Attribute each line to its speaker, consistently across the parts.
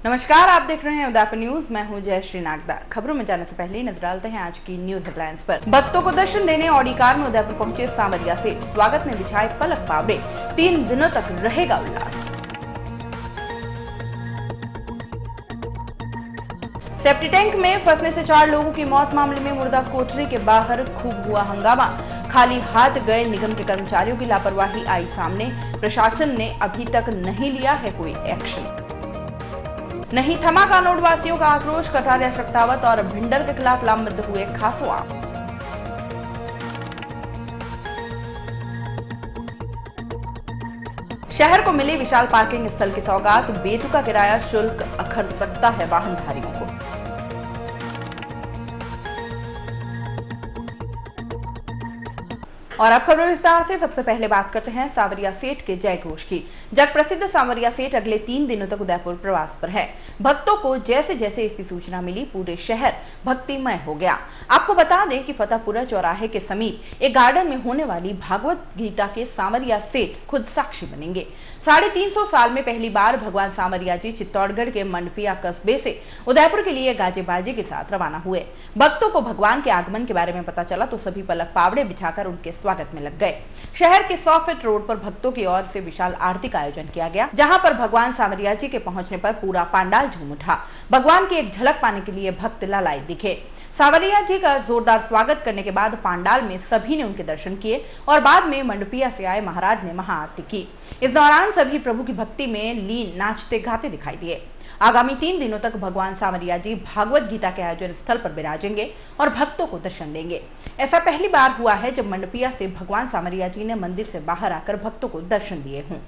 Speaker 1: नमस्कार, आप देख रहे हैं उदयपुर न्यूज। मैं हूं जयश्री नागदा। खबरों में जाने से पहले नजर डालते हैं आज की न्यूज हेडलाइंस पर। भक्तों को दर्शन देने ऑडी कार में उदयपुर पहुंचे सांवरिया सेठ। स्वागत में बिछाए पलक पावड़े। 3 दिनों तक रहेगा उल्लास। सेप्टी टैंक में फंसने से 4 लोगों की मौत मामले में मुर्दा कोठरी के बाहर खूब हुआ हंगामा। खाली हाथ गए निगम के कर्मचारियों की लापरवाही आई सामने। प्रशासन ने अभी तक नहीं लिया है कोई एक्शन। नहीं थमा कानोड़ वासियों का आक्रोश। कटारिया, शक्तावत और भिंडर के खिलाफ लामबंद हुए खासुआ। शहर को मिली विशाल पार्किंग स्थल की सौगात। बेतुका किराया शुल्क अखर सकता है वाहनधारियों को। और अब खबर विस्तार से। सबसे पहले बात करते हैं सांवरिया सेठ के जय घोष की। जग प्रसिद्ध सांवरिया सेठ अगले 3 दिनों तक उदयपुर प्रवास पर है। भक्तों को जैसे जैसे इसकी सूचना मिली, पूरे शहर भक्तिमय हो गया। आपको बता दें कि फतेहपुरा चौराहे के समीप एक गार्डन में होने वाली भागवत गीता के सांवरिया सेठ खुद साक्षी बनेंगे। 350 साल में पहली बार भगवान सांवरिया जी चित्तौड़गढ़ के मंडपिया कस्बे से उदयपुर के लिए गाजे बाजे के साथ रवाना हुए। भक्तों को भगवान के आगमन के बारे में पता चला तो सभी पलक पावड़े बिछाकर उनके स्वागत में लग गए। शहर के 100 फीट रोड पर भक्तों की ओर से विशाल आरती का आयोजन किया गया, जहां पर भगवान सांवरिया जी के पहुंचने पर पूरा पंडाल झूम उठा। भगवान की एक झलक पाने के लिए भक्त लालायित दिखे। सांवरिया जी का जोरदार स्वागत करने के बाद पंडाल में सभी ने उनके दर्शन किए और बाद में मंडपिया से आए महाराज ने महाआरती की। इस दौरान सभी प्रभु की भक्ति में लीन नाचते गाते दिखाई दिए। आगामी 3 दिनों तक भगवान सांवरिया जी भागवत गीता के आयोजन स्थल पर विराजेंगे और भक्तों को दर्शन देंगे। ऐसा पहली बार हुआ है जब मंडपिया से भगवान सांवरिया जी ने मंदिर से बाहर आकर भक्तों को दर्शन दिए हों।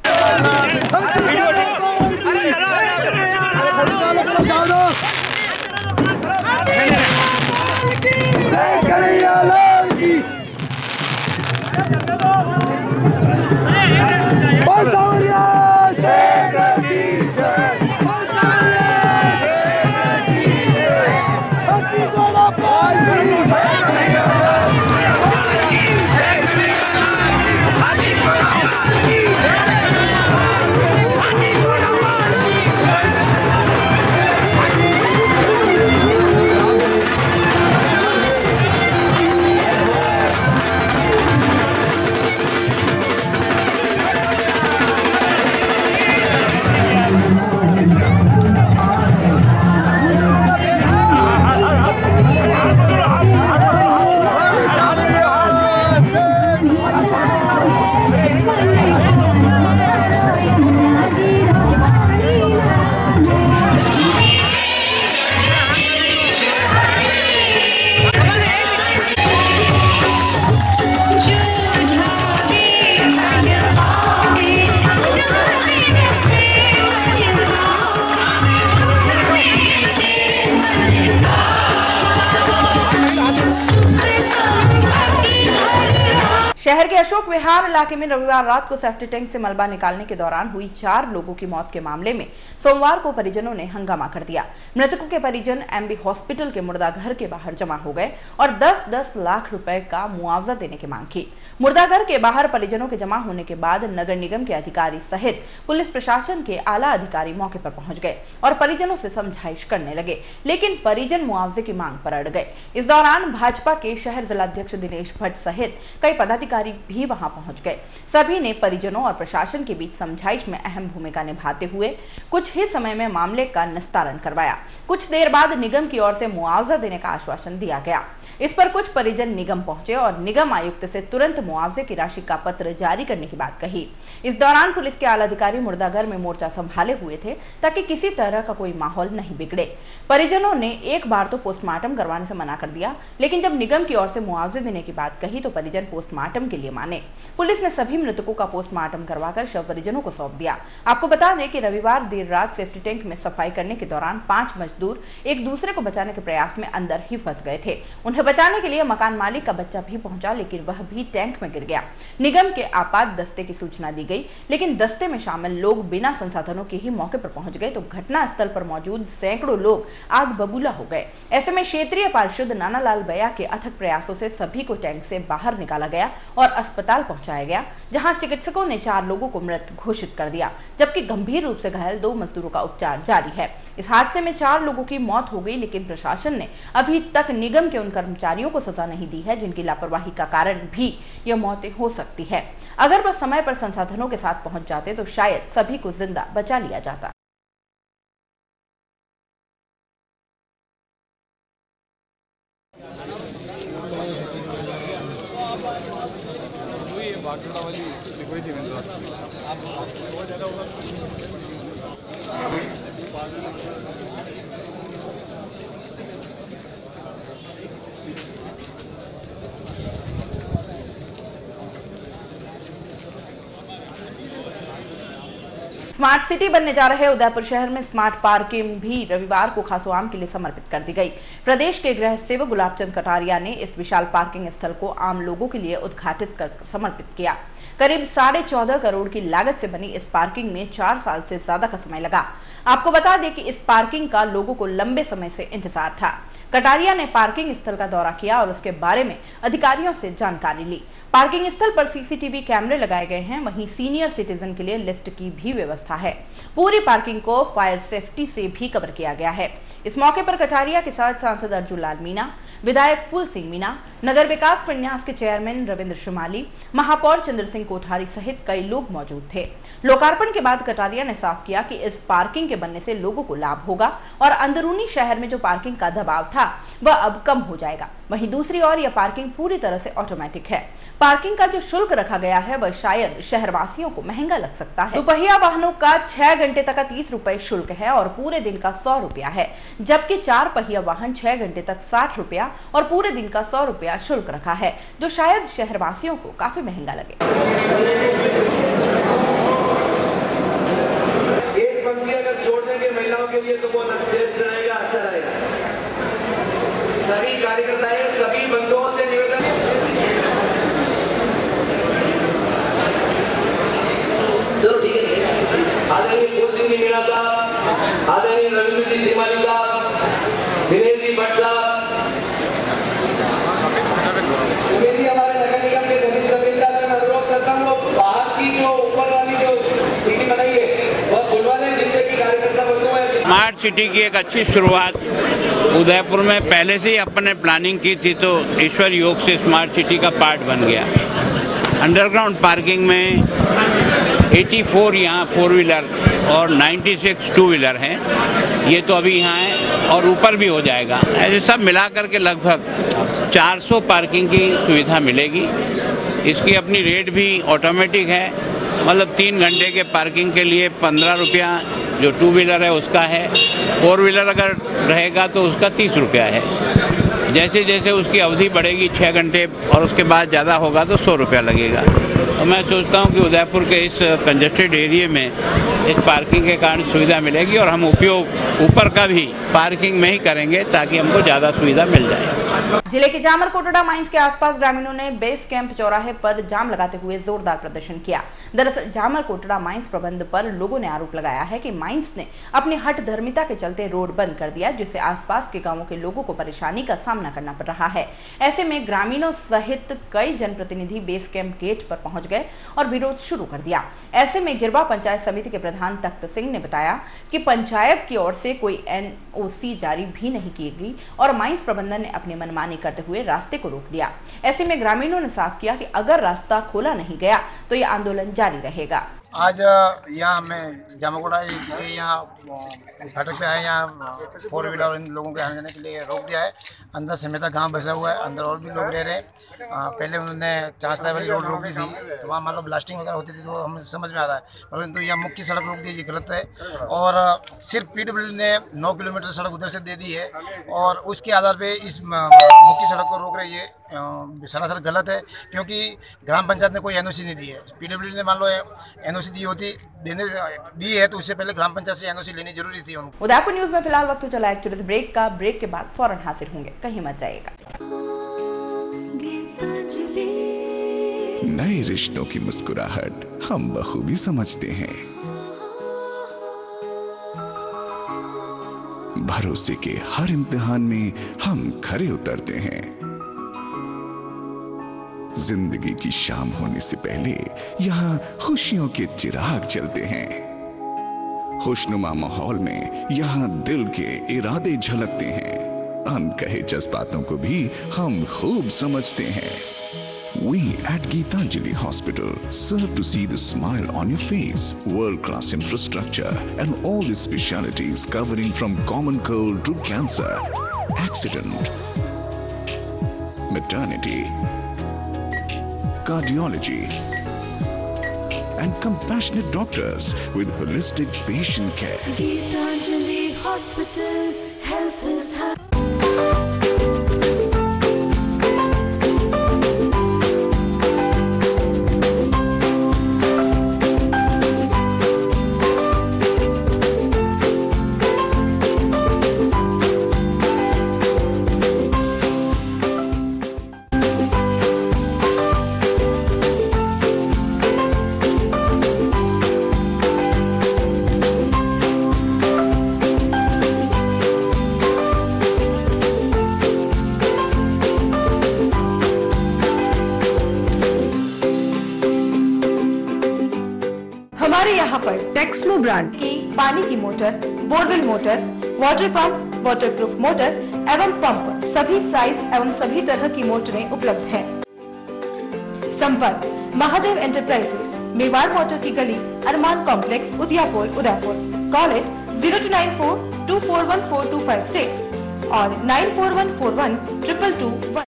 Speaker 1: शहर के अशोक विहार इलाके में रविवार रात को सेफ्टी टैंक से मलबा निकालने के दौरान हुई 4 लोगों की मौत के मामले में सोमवार को परिजनों ने हंगामा कर दिया। मृतकों के परिजन एमबी हॉस्पिटल के मुर्दाघर के बाहर जमा हो गए और 10-10 लाख रुपए का मुआवजा देने की मांग की। मुर्दाघर के बाहर परिजनों के जमा होने के बाद नगर निगम के अधिकारी सहित पुलिस प्रशासन के आला अधिकारी मौके पर पहुंच गए और परिजनों से समझाइश करने लगे, लेकिन परिजन मुआवजे की मांग पर अड़ गए। इस दौरान भाजपा के शहर जिलाध्यक्ष दिनेश भट्ट सहित कई पदाधिकारी भी वहां पहुंच गए। सभी ने परिजनों और प्रशासन के बीच समझाइश में अहम भूमिका निभाते हुए कुछ ही समय में मामले का निस्तारण करवाया। कुछ देर बाद निगम की ओर से मुआवजा देने का आश्वासन दिया गया। इस पर कुछ परिजन निगम पहुंचे और निगम आयुक्त से तुरंत मुआवजे की राशि का पत्र जारी करने की बात कही। इस दौरान पुलिस के आला अधिकारी मुर्दाघर में मोर्चा संभाले हुए थे ताकि किसी तरह का कोई माहौल नहीं बिगड़े। परिजनों ने एक बार तो पोस्टमार्टम करवाने से मना कर दिया, लेकिन जब निगम की ओर से मुआवजे देने की बात कही तो परिजन पोस्टमार्टम के लिए माने। पुलिस ने सभी मृतकों का पोस्टमार्टम करवाकर शव परिजनों को सौंप दिया। आपको बता दें कि रविवार देर रात सेफ्टी टैंक में सफाई करने के दौरान 5 मजदूर एक दूसरे को बचाने के प्रयास में अंदर ही फंस गए थे। उन्हें बचाने के लिए मकान मालिक का बच्चा भी पहुंचा, लेकिन वह भी टैंक में गिर गया। निगम के आपात दस्ते की सूचना दी गई, लेकिन दस्ते में शामिल लोग बिना संसाधनों के ही मौके पर पहुंच गए तो घटना स्थल पर मौजूद सैकड़ों लोग आग बबूला हो गए। ऐसे में क्षेत्रीय पार्षद नानालाल बया के अथक प्रयासों से सभी को टैंक से बाहर निकाला गया और अस्पताल पहुंचाया गया, जहां चिकित्सकों ने 4 लोगों को मृत घोषित कर दिया, जबकि गंभीर रूप से घायल 2 मजदूरों का उपचार जारी है। इस हादसे में 4 लोगों की मौत हो गई, लेकिन प्रशासन ने अभी तक निगम के उन कर्मचारियों को सजा नहीं दी है जिनकी लापरवाही का कारण भी यह मौतें हो सकती है। अगर वह समय पर संसाधनों के साथ पहुंच जाते तो शायद सभी को जिंदा बचा लिया जाता। स्मार्ट सिटी बनने जा रहे उदयपुर शहर में स्मार्ट पार्किंग भी रविवार को खासोआम के लिए समर्पित कर दी गई। प्रदेश के गृह सेवक गुलाबचंद कटारिया ने इस विशाल पार्किंग स्थल को आम लोगों के लिए उद्घाटित कर समर्पित किया। करीब 14.5 करोड़ की लागत से बनी इस पार्किंग में 4 साल से ज्यादा का समय लगा। आपको बता दें कि इस पार्किंग का लोगों को लंबे समय से इंतजार था। कटारिया ने पार्किंग स्थल का दौरा किया और उसके बारे में अधिकारियों से जानकारी ली। पार्किंग स्थल पर सीसीटीवी कैमरे लगाए गए हैं, वहीं सीनियर सिटीजन के लिए लिफ्ट की भी व्यवस्था है। पूरी पार्किंग को फायर सेफ्टी से भी कवर किया गया है। इस मौके पर कटारिया के साथ सांसद अर्जुन लाल मीणा, विधायक फूल सिंह मीणा, नगर विकास प्रन्यास के चेयरमैन रविंद्र शुमाली, महापौर चंद्र सिंह कोठारी सहित कई लोग मौजूद थे। लोकार्पण के बाद कटारिया ने साफ किया कि इस पार्किंग के बनने से लोगों को लाभ होगा और अंदरूनी शहर में जो पार्किंग का दबाव था वह अब कम हो जाएगा। वहीं दूसरी ओर यह पार्किंग पूरी तरह से ऑटोमेटिक है। पार्किंग का जो शुल्क रखा गया है वह शायद शहरवासियों को महंगा लग सकता है। दोपहिया वाहनों का 6 घंटे तक का 30 रुपए शुल्क है और पूरे दिन का 100 रुपया है, जबकि 4 पहिया वाहन 6 घंटे तक 60 रुपया और पूरे दिन का 100 रुपया शुल्क रखा है, जो शायद शहरवासियों को काफी महंगा लगे।
Speaker 2: एक पंक्ति अगर छोड़ देंगे महिलाओं के लिए तो बहुत श्रेष्ठ रहेगा, अच्छा रहेगा। सभी कार्यकर्ताएं, सभी बंधुओं से निवेदन, चलो ठीक है। आदरणीय फूल सिंह मीणा साहब, आदरणीय रविंद्र जी सिमानी साहब, विनय जी भट्ट साहब, हमारे नगर निगम के सभी तहसीलदार से मैं अनुरोध करता हूँ बाहर की जो ऊपर वाली जो सीढ़ी बनाई है वह खुलवा दें, जिससे कि कार्यकर्ता बंधु है।
Speaker 3: स्मार्ट सिटी की एक अच्छी शुरुआत उदयपुर में पहले से ही अपने प्लानिंग की थी, तो ईश्वर योग से स्मार्ट सिटी का पार्ट बन गया। अंडरग्राउंड पार्किंग में 84 यहाँ 4 व्हीलर और 96 2 व्हीलर हैं, ये तो अभी यहाँ है और ऊपर भी हो जाएगा। ऐसे सब मिलाकर के लगभग 400 पार्किंग की सुविधा मिलेगी। इसकी अपनी रेट भी ऑटोमेटिक है, मतलब 3 घंटे के पार्किंग के लिए 15 रुपया जो 2 व्हीलर है उसका है, 4 व्हीलर अगर रहेगा तो उसका 30 रुपया है। जैसे जैसे उसकी अवधि बढ़ेगी 6 घंटे और उसके बाद ज़्यादा होगा तो 100 रुपया लगेगा। तो मैं सोचता हूँ कि उदयपुर के इस कंजेस्टेड एरिया में इस पार्किंग के कारण सुविधा मिलेगी और हम उपयोग ऊपर का भी पार्किंग में ही करेंगे ताकि हमको ज़्यादा सुविधा मिल जाए।
Speaker 1: जिले के जामर कोटड़ा माइंस के आसपास ग्रामीणों ने बेस कैंप चौराहे पर जाम लगाते हुए जोरदार प्रदर्शन किया। दरअसल जामर कोटड़ा माइंस प्रबंध पर लोगों ने आरोप लगाया है कि माइंस ने अपनी हठ धर्मिता के चलते रोड बंद कर दिया, जिससे आसपास के गांवों के लोगों को परेशानी का सामना करना पड़ रहा है। ऐसे में ग्रामीणों सहित कई जनप्रतिनिधि बेस कैंप गेट पर पहुंच गए और विरोध शुरू कर दिया। ऐसे में गिरवा पंचायत समिति के प्रधान तख्त सिंह ने बताया कि पंचायत की ओर से कोई NOC जारी भी नहीं की गई और माइंस प्रबंधन ने अपनी मनमानी करते हुए रास्ते को रोक दिया। ऐसे में ग्रामीणों ने साफ किया कि अगर रास्ता खोला नहीं गया तो यह आंदोलन जारी रहेगा।
Speaker 4: आज यहाँ मैं जामाकोटा यहाँ फाटक पे आए, यहाँ 4 व्हीलर इन लोगों के आने जाने के लिए रोक दिया है। अंदर समेता गांव बसा हुआ है, अंदर और भी लोग रह रहे हैं। पहले उन्होंने चांसदा वाली रोड रोक दी थी तो वहाँ मतलब ब्लास्टिंग वगैरह होती थी तो हमें समझ में आ रहा है, परंतु यहाँ मुख्य सड़क रोक दी, ये गलत है। और सिर्फ PWD ने 9 किलोमीटर सड़क उधर से दे दी है और उसके आधार पर इस मुख्य सड़क को रोक रही है, सरासर गलत है। क्योंकि ग्राम पंचायत ने कोई NOC नहीं दी है। PWD ने मान लो NOC दी है तो उससे पहले ग्राम पंचायत से NOC लेनी जरूरी थी उनको।
Speaker 1: उदयपुर न्यूज में फिलहाल वक्त चला एक छोटे ब्रेक का। ब्रेक के बाद फौरन हाजिर होंगे, कहीं मत जाइएगा।
Speaker 5: नए रिश्तों की मुस्कुराहट हम बखूबी समझते हैं। भरोसे के हर इम्तिहान में हम खरे उतरते हैं। जिंदगी की शाम होने से पहले यहाँ खुशियों के चिराग जलते हैं। खुशनुमा माहौल में यहाँ दिल के इरादे झलकते हैं। अनकहे जज्बातों को भी हम खूब समझते हैं। We at Geetanjali Hospital serve to see the smile on your face. World-class infrastructure and all the specialties covering from common cold to cancer, accident, maternity, cardiology, and compassionate doctors with holistic patient care.
Speaker 6: Geetanjali Hospital, health is high.
Speaker 1: हमारे यहाँ पर Texmo brand की पानी की motor, borewell motor, water pump, waterproof motor एवं pump सभी size एवं सभी तरह की मोटरें उपलब्ध हैं। संपर्क महादेव एंटरप्राइजेस, मेवाड़ मोटर की गली, अरमान कॉम्प्लेक्स, उदयपुर। कॉल इट 0294241426 और 9414122221।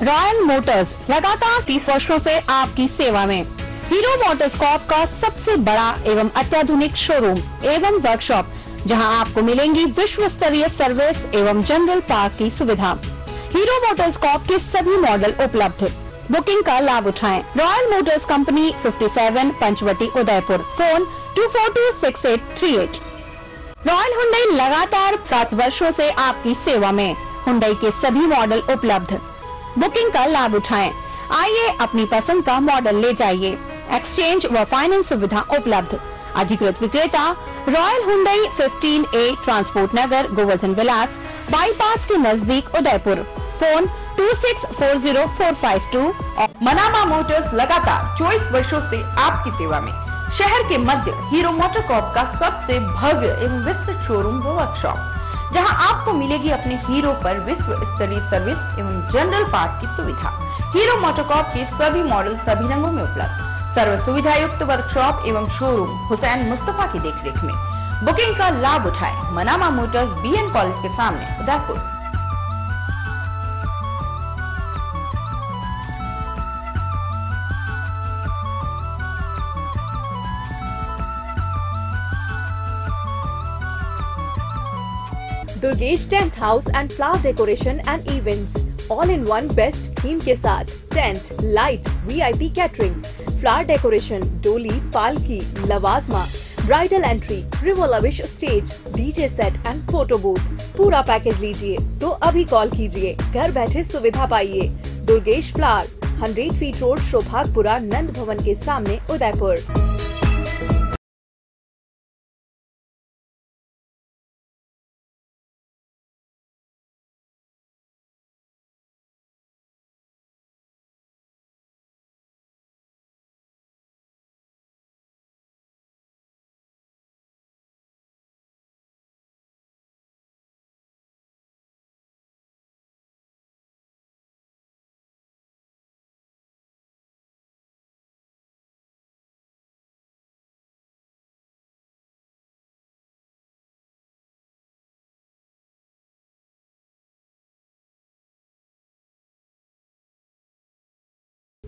Speaker 7: रॉयल मोटर्स लगातार 30 वर्षों से आपकी सेवा में। हीरो मोटरकॉर्प का सबसे बड़ा एवं अत्याधुनिक शोरूम एवं वर्कशॉप, जहां आपको मिलेंगी विश्व स्तरीय सर्विस एवं जनरल पार्क की सुविधा। हीरो मोटरकॉर्प के सभी मॉडल उपलब्ध। बुकिंग का लाभ उठाएं। Royal Motors company 57 Panchvati Udaipur. Phone 24263838। Royal Hyundai लगातार 7 वर्षों से आपकी सेवा में। हुंडई के सभी मॉडल उपलब्ध। बुकिंग का लाभ उठाएं। आइए अपनी पसंद का मॉडल ले जाइए। एक्सचेंज व फाइनेंस सुविधा उपलब्ध। अधिकृत विक्रेता रॉयल हुंडई 15A ट्रांसपोर्ट नगर, गोवर्धन विलास, बाईपास के नजदीक उदयपुर। फोन 26404552।
Speaker 1: मनामा मोटर्स लगातार 24 वर्षों से आपकी सेवा में। शहर के मध्य हीरो मोटरकॉर्प का सबसे भव्य एवं विस्तृत शोरूम व वर्कशॉप, जहां आपको मिलेगी अपने हीरो पर विश्व स्तरीय सर्विस एवं जनरल पार्ट की सुविधा। हीरो मोटरकॉर्प के सभी मॉडल सभी रंगों में उपलब्ध। सर्व सुविधा युक्त वर्कशॉप एवं शोरूम हुसैन मुस्तफा की देखरेख में। बुकिंग का लाभ उठाएं। मनामा मोटर्स BN कॉलेज के सामने Udaipur.
Speaker 8: Durgesh tent house and flower decoration and events, all in one best theme के साथ। Tent, light, VIP catering, flower decoration, डोली, पालकी, लवाजमा, ब्राइडल एंट्री, रिवोलविश stage, DJ set and photo booth. पूरा पैकेज लीजिए तो अभी कॉल कीजिए। घर बैठे सुविधा पाइए। Durgesh flower, 100 feet road, Shobhagpura, Nand Bhavan के सामने, Udaipur.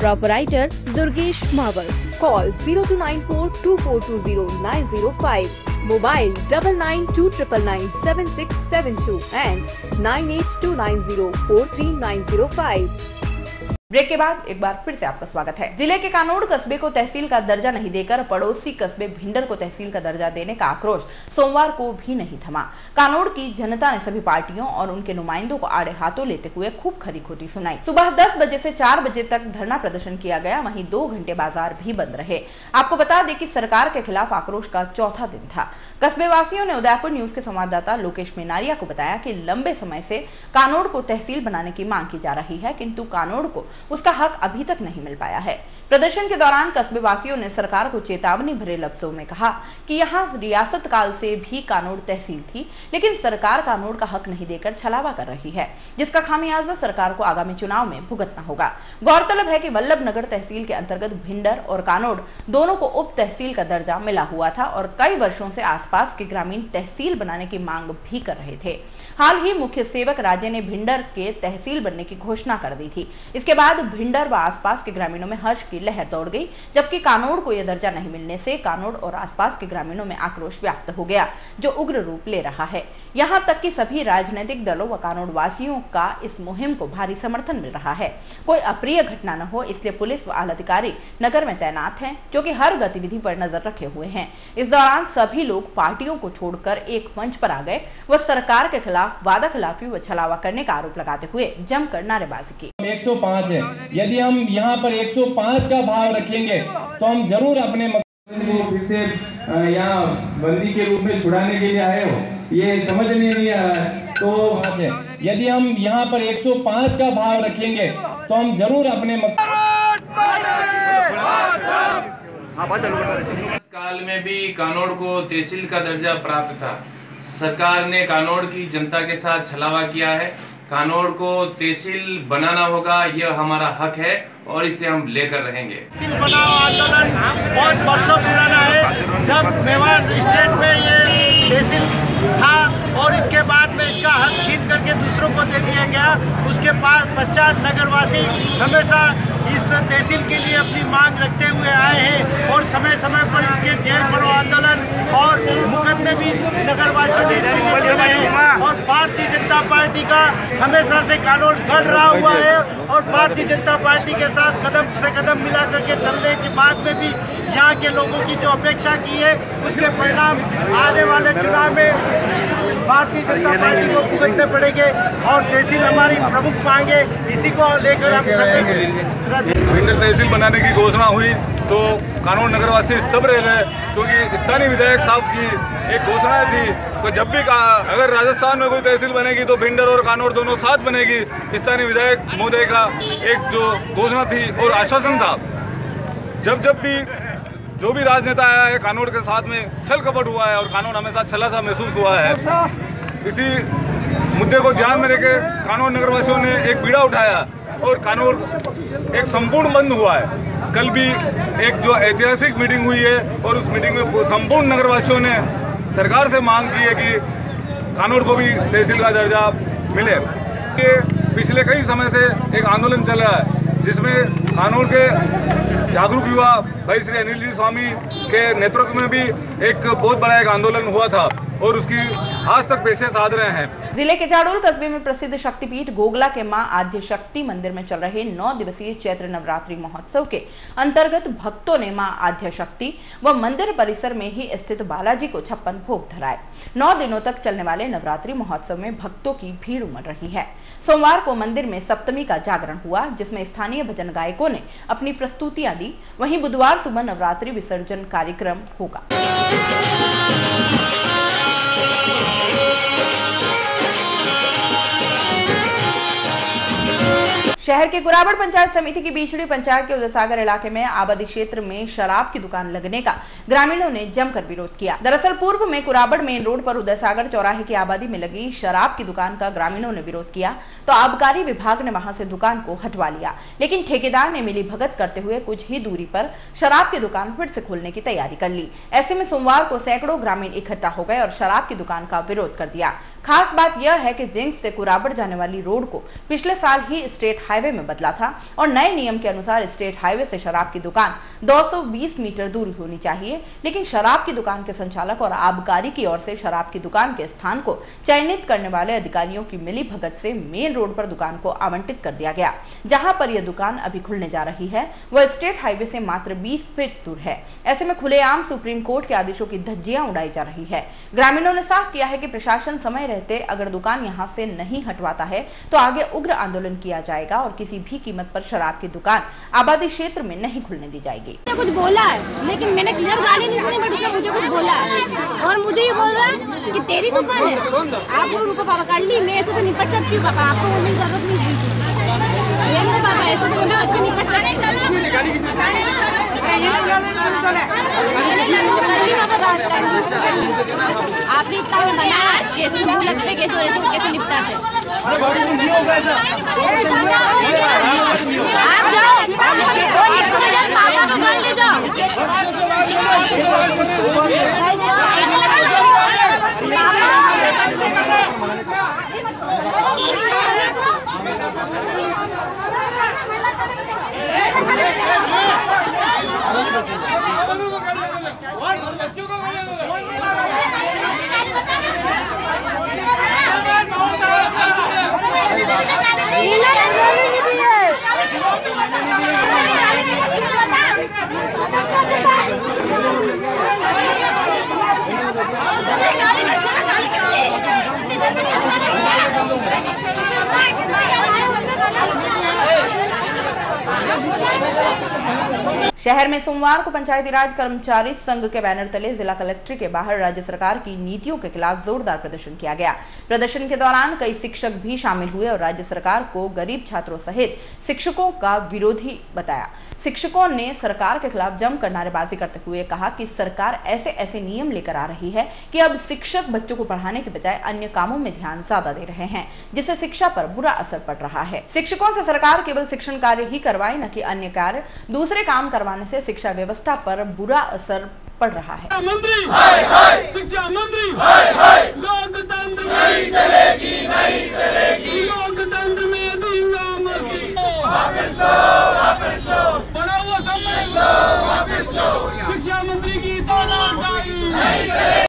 Speaker 8: Proprietor Durgesh Mawar. Call 02942420 Mobile 9929997672 and 9829043905.
Speaker 1: Break के बाद एक बार फिर से आपका स्वागत है। जिले के कानोड़ कस्बे को तहसील का दर्जा नहीं देकर पड़ोसी कस्बे भिंडर को तहसील का दर्जा देने का आक्रोश सोमवार को भी नहीं थमा। कानोड़ की जनता ने सभी पार्टियों और उनके नुमाइंदों को आड़े हाथों लेते हुए खूब खरी खोटी सुनाई। सुबह 10 बजे से 4 बजे तक धरना प्रदर्शन किया गया, वहीं 2 घंटे बाजार भी बंद रहे। आपको बता दें कि सरकार के खिलाफ आक्रोश का चौथा दिन था। कस्बे वासियों ने उदयपुर न्यूज के संवाददाता लोकेश मेनारिया को बताया कि लंबे समय से कानोड़ को तहसील बनाने की मांग की जा रही है, किंतु कानोड़ को उसका हक अभी तक नहीं मिल पाया है। प्रदर्शन के दौरान कस्बे वासियों ने सरकार को चेतावनी भरे लफ्जों में कहा कि यहाँ रियासत काल से भी कानोड़ तहसील थी, लेकिन सरकार कानोड़ का हक नहीं देकर छलावा कर रही है, जिसका खामियाजा सरकार को आगामी चुनाव में भुगतना होगा। गौरतलब है कि वल्लभनगर तहसील के अंतर्गत भिंडर और कानोड़ दोनों को उप तहसील का दर्जा मिला हुआ था और कई वर्षों से आसपास के ग्रामीण तहसील बनाने की मांग भी कर रहे थे। हाल ही मुख्य सेवक राजे ने भिंडर के तहसील बनने की घोषणा कर दी थी। इसके बाद भिंडर व आसपास के ग्रामीणों में हर्ष की लहर दौड़ गई, जबकि कानोड़ को यह दर्जा नहीं मिलने से कानोड़ और आसपास के ग्रामीणों में आक्रोश व्याप्त हो गया, जो उग्र रूप ले रहा है। यहाँ तक कि सभी राजनीतिक दलों व कानोड़ वासियों का इस मुहिम को भारी समर्थन मिल रहा है। कोई अप्रिय घटना न हो, इसलिए पुलिस व आला अधिकारी नगर में तैनात हैं, जो कि हर गतिविधि पर नजर रखे हुए हैं। इस दौरान सभी लोग पार्टियों को छोड़कर एक मंच पर आ गए व सरकार के खिलाफ वादा खिलाफी व छलावा करने का आरोप लगाते हुए जमकर नारेबाजी की।
Speaker 9: 105 है, यदि हम यहाँ पर 105 का भाव रखेंगे तो हम जरूर अपने को फिर से यहाँ बंदी के रूप में छुड़ाने के लिए आए हो, ये समझ नहीं आ रहा है। तो यदि हम यहाँ पर 105 का भाव रखेंगे तो हम जरूर अपने
Speaker 10: काल में भी कानोड़ को तहसील का दर्जा प्राप्त था। सरकार ने कानोड़ की जनता के साथ छलावा किया है। कानोड़ को तहसील बनाना होगा, यह हमारा हक है और इसे हम लेकर रहेंगे।
Speaker 11: तहसील बनाओ आंदोलन बहुत वर्षों पुराना है। जब मेवाड़ स्टेट में ये तहसील था और इसके बाद में इसका हक छीन करके दूसरों को दे दिया गया, उसके पश्चात नगरवासी हमेशा इस तहसील के लिए अपनी मांग रखते हुए आए हैं और समय समय पर इसके जेल भरो आंदोलन और मुकदमे भी नगरवासियों ने इसके लिए चले हैं। और भारतीय जनता पार्टी का हमेशा से कानून गढ़ रहा हुआ है और भारतीय जनता पार्टी के साथ कदम से कदम मिला करके चलने के बाद में भी यहाँ के लोगों की जो अपेक्षा की है उसके परिणाम आने वाले चुनाव में भारतीय जनता पार्टी को भुगतने पड़ेंगे और तहसील हमारी प्रमुख मांग है, इसी को लेकर हम
Speaker 12: भिंडर तहसील बनाने की घोषणा हुई तो कानोड़ नगरवासी स्तब्ध रह गए, क्योंकि स्थानीय विधायक साहब की एक घोषणा थी तो जब भी अगर राजस्थान में कोई तहसील बनेगी तो भिंडर और कानोड़ दोनों साथ बनेगी। स्थानीय विधायक महोदय का एक जो घोषणा थी और आश्वासन था, जब भी जो भी राजनेता आया है कानोड़ के साथ में छल कपट हुआ है और कानोड़ हमेशा छला सा महसूस हुआ है। इसी मुद्दे को ध्यान में रखे कानोड़ नगरवासियों ने एक बीड़ा उठाया और कानोड़ एक संपूर्ण बंद हुआ है। कल भी एक जो ऐतिहासिक मीटिंग हुई है और उस मीटिंग में संपूर्ण नगरवासियों ने सरकार से मांग की है कि कानोड़ को भी तहसील का दर्जा मिले। ये पिछले कई समय से एक आंदोलन चल रहा है, जिसमें कानोड़ के जागरूक युवा भाई श्री अनिल जी स्वामी के नेतृत्व में भी एक बहुत बड़ा एक आंदोलन हुआ था और उसकी आज तक पेशे साध रहे हैं।
Speaker 1: जिले के जाडोल कस्बे में प्रसिद्ध शक्तिपीठ गोगला के मां आद्य शक्ति मंदिर में चल रहे 9 दिवसीय चैत्र नवरात्रि महोत्सव के अंतर्गत भक्तों ने मां आद्य शक्ति व मंदिर परिसर में ही स्थित बालाजी को 56 भोग धराए। 9 दिनों तक चलने वाले नवरात्रि महोत्सव में भक्तों की भीड़ उमड़ रही है। सोमवार को मंदिर में सप्तमी का जागरण हुआ, जिसमें स्थानीय भजन गायकों ने अपनी प्रस्तुतियां दी। वहीं बुधवार सुबह नवरात्रि विसर्जन कार्यक्रम होगा। शहर के कुराबड़ पंचायत समिति की बीचड़ी पंचायत के उदयसागर इलाके में आबादी क्षेत्र में शराब की दुकान लगने का ग्रामीणों ने जमकर विरोध किया। दरअसल पूर्व में कुराबड़ मेन रोड पर उदयसागर चौराहे की आबादी में लगी शराब की दुकान का ग्रामीणों ने विरोध किया तो आबकारी विभाग ने वहां से दुकान को हटवा लिया, लेकिन ठेकेदार ने मिलीभगत करते हुए कुछ ही दूरी पर शराब की दुकान फिर से खोलने की तैयारी कर ली। ऐसे में सोमवार को सैकड़ों ग्रामीण इकट्ठा हो गए और शराब की दुकान का विरोध कर दिया। खास बात यह है कि जिंक से कुराबड़ जाने वाली रोड को पिछले साल ही स्टेट हाईवे में बदला था और नए नियम के अनुसार स्टेट हाईवे से शराब की दुकान 220 मीटर दूर होनी चाहिए, लेकिन शराब की दुकान के संचालक और आबकारी की ओर से शराब की दुकान के स्थान को चयनित करने वाले अधिकारियों की मिली भगत से मेन रोड पर दुकान को आवंटित कर दिया गया। जहां पर यह दुकान अभी खुलने जा रही है वह स्टेट हाईवे से मात्र 20 फीट दूर है। ऐसे में खुलेआम सुप्रीम कोर्ट के आदेशों की धज्जियां उड़ाई जा रही है। ग्रामीणों ने साफ किया है कि प्रशासन समय रहते अगर दुकान यहां से नहीं हटवाता है तो आगे उग्र आंदोलन किया जाएगा और किसी भी कीमत पर शराब की दुकान आबादी क्षेत्र में नहीं खुलने दी जाएगी।
Speaker 13: कुछ बोला है लेकिन मैंने क्लियर गाली नहीं सुनी, बट उसने मुझे कुछ बोला है और मुझे ये बोल रहा है कि तेरी दुकान है, आप बोलो रुको पापा कर ली, मैं ऐसे तो निपट सकती हूँ पापा, आपको बोलने की जरूरत नहीं थी पापा, ऐसे तो मैं अच्छे निपट आपने इतना बनाया कैसे लगता है, कैसे निपटाते आप जाओ पापा को मान ले जाओ।
Speaker 1: शहर में सोमवार को पंचायती राज कर्मचारी संघ के बैनर तले जिला कलेक्ट्रेट के बाहर राज्य सरकार की नीतियों के खिलाफ जोरदार प्रदर्शन किया गया। प्रदर्शन के दौरान कई शिक्षक भी शामिल हुए और राज्य सरकार को गरीब छात्रों सहित शिक्षकों का विरोधी बताया। शिक्षकों ने सरकार के खिलाफ जमकर नारेबाजी करते हुए कहा कि सरकार ऐसे ऐसे नियम लेकर आ रही है कि अब शिक्षक बच्चों को पढ़ाने के बजाय अन्य कामों में ध्यान ज्यादा दे रहे हैं, जिससे शिक्षा पर बुरा असर पड़ रहा है। शिक्षकों से सरकार केवल शिक्षण कार्य ही करवाए, न कि अन्य कार्य दूसरे काम करवाने से शिक्षा व्यवस्था पर बुरा असर पड़ रहा है।
Speaker 14: शिक्षा मंत्री लोकतंत्र नहीं चलेगी, नहीं चलेगी, लोकतंत्र में वापस लो, वापस लो, बड़ा हुआ वापस लो, शिक्षा मंत्री की तानाशाही नहीं चलेगी।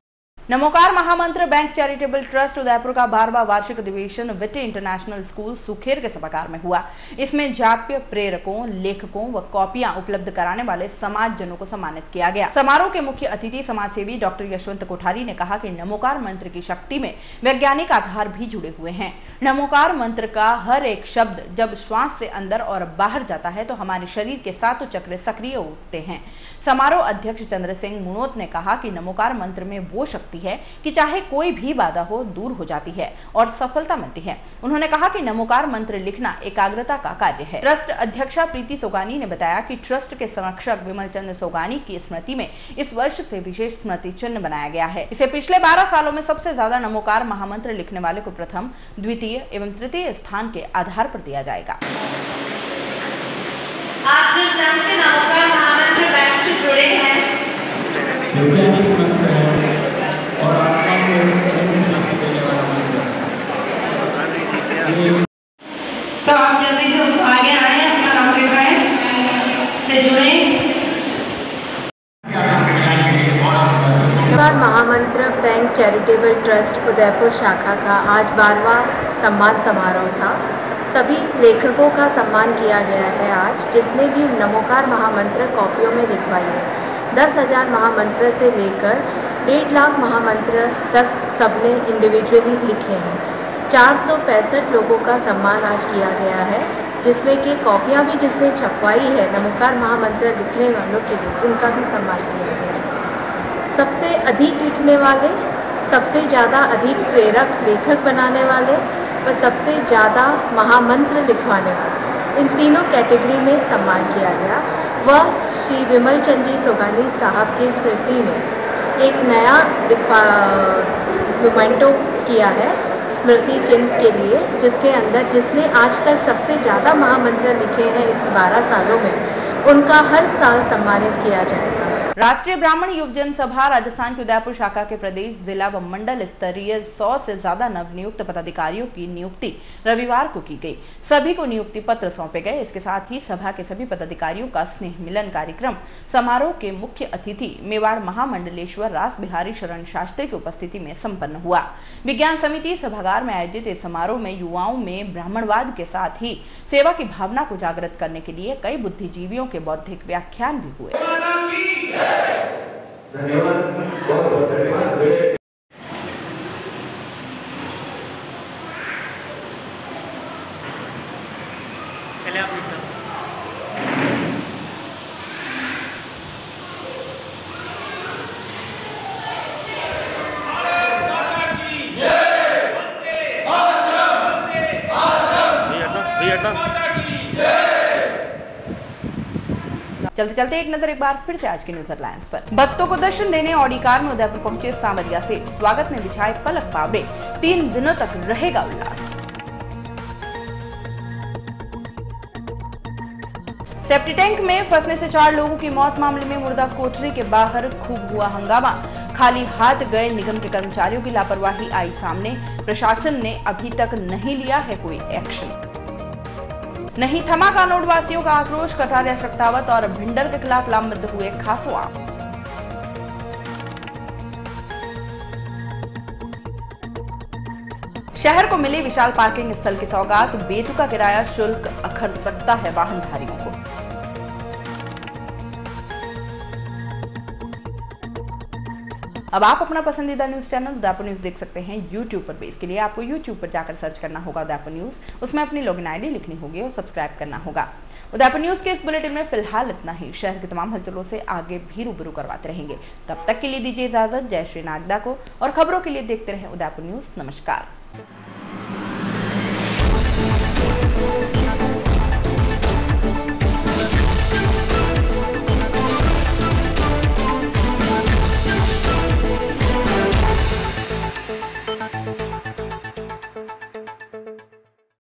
Speaker 1: नमोकार महामंत्र बैंक चैरिटेबल ट्रस्ट उदयपुर का 12वां वार्षिक अधिवेशन विटी इंटरनेशनल स्कूल सुखेर के सभागार में हुआ। इसमें जाप्य प्रेरकों, लेखकों व कॉपियां उपलब्ध कराने वाले समाजजनों को सम्मानित किया गया। समारोह के मुख्य अतिथि समाजसेवी डॉक्टर यशवंत कोठारी ने कहा कि नमोकार मंत्र की शक्ति में वैज्ञानिक आधार भी जुड़े हुए हैं। नमोकार मंत्र का हर एक शब्द जब श्वास से अंदर और बाहर जाता है तो हमारे शरीर के सातों चक्र सक्रिय उठते हैं। समारोह अध्यक्ष चंद्र सिंह मुनोत ने कहा कि नमोकार मंत्र में वो शक्ति है कि चाहे कोई भी बाधा हो दूर हो जाती है और सफलता मिलती है। उन्होंने कहा कि नमोकार मंत्र लिखना एकाग्रता का कार्य है। ट्रस्ट अध्यक्षा प्रीति सोगानी ने बताया कि ट्रस्ट के संरक्षक विमल चंद्र सोगानी की स्मृति में इस वर्ष से विशेष स्मृति चिन्ह बनाया गया है। इसे पिछले 12 सालों में सबसे ज्यादा नमोकार महामंत्र लिखने वाले को प्रथम, द्वितीय एवं तृतीय स्थान के आधार पर दिया जाएगा।
Speaker 15: आप जिस ढंग से नमोकार महामंत्र बैंक से जुड़े हैं तो आप जल्दी से आगे आए, अपना नाम लिखाएं, से जुड़े।
Speaker 16: महामंत्र बैंक चैरिटेबल ट्रस्ट उदयपुर शाखा का आज 12वां सम्मान समारोह था। सभी लेखकों का सम्मान किया गया है आज, जिसने भी नमोकार महामंत्र कॉपियों में लिखवाई है। 10,000 महामंत्र से लेकर 1.5 लाख महामंत्र तक सबने इंडिविजुअली लिखे हैं। 465 लोगों का सम्मान आज किया गया है, जिसमें कि कॉपियाँ भी जिसने छपवाई है नमोकार महामंत्र लिखने वालों के लिए, उनका भी सम्मान किया गया है। सबसे अधिक लिखने वाले, सबसे ज़्यादा अधिक प्रेरक लेखक बनाने वाले व सबसे ज़्यादा महामंत्र लिखवाने वाले, इन तीनों कैटेगरी में सम्मान किया गया। वह श्री विमल चंद्र जी सोगानी साहब की स्मृति में एक नया मोमेंटो किया है स्मृति चिन्ह के लिए, जिसके अंदर जिसने आज तक सबसे ज़्यादा महामंत्र लिखे हैं इस 12 सालों में, उनका हर साल सम्मानित किया जाएगा।
Speaker 1: राष्ट्रीय ब्राह्मण युवजन सभा राजस्थान की उदयपुर शाखा के प्रदेश, जिला व मंडल स्तरीय 100 से ज्यादा नवनियुक्त पदाधिकारियों की नियुक्ति रविवार को की गई। सभी को नियुक्ति पत्र सौंपे गए। इसके साथ ही सभा के सभी पदाधिकारियों का स्नेह मिलन कार्यक्रम समारोह के मुख्य अतिथि मेवाड़ महामंडलेश्वर रास बिहारी शरण शास्त्री की उपस्थिति में संपन्न हुआ। विज्ञान समिति सभागार में आयोजित इस समारोह में युवाओं में ब्राह्मणवाद के साथ ही सेवा की भावना को जागृत करने के लिए कई बुद्धिजीवियों के बौद्धिक व्याख्यान भी हुए।
Speaker 17: धन्यवाद, बहुत बहुत धन्यवाद।
Speaker 18: पहले आप
Speaker 1: चलते चलते एक नजर एक बार फिर से आज की न्यूज हेडलाइंस पर। भक्तों को दर्शन देने ऑडी कार में उदयपुर पहुंचे सांवरिया से स्वागत में बिछाए पलक पावड़े, 3 दिनों तक रहेगा उल्लास। सेप्टी टैंक में फंसने से 4 लोगों की मौत मामले में मुर्दा कोठरी के बाहर खूब हुआ हंगामा। खाली हाथ गए निगम के कर्मचारियों की लापरवाही आई सामने। प्रशासन ने अभी तक नहीं लिया है कोई एक्शन। नहीं थमा कानोड़ वासियों का आक्रोश। कटारिया, शक्तावत और भिंडर के खिलाफ लामबंद हुए खासुआ। शहर को मिली विशाल पार्किंग स्थल की सौगात। बेतुका किराया शुल्क अखर सकता है वाहनधारियों को। अब आप अपना पसंदीदा न्यूज चैनल उदयपुर न्यूज देख सकते हैं YouTube पर। इसके लिए आपको YouTube पर जाकर सर्च करना होगा उदयपुर न्यूज, उसमें अपनी लॉगिन आईडी लिखनी होगी और सब्सक्राइब करना होगा। उदयपुर न्यूज के इस बुलेटिन में फिलहाल इतना ही। शहर की तमाम हलचलों से आगे भी रूबरू करवाते रहेंगे। तब तक के लिए दीजिए इजाजत। जय श्री नागदा को, और खबरों के लिए देखते रहें उदयपुर न्यूज। नमस्कार।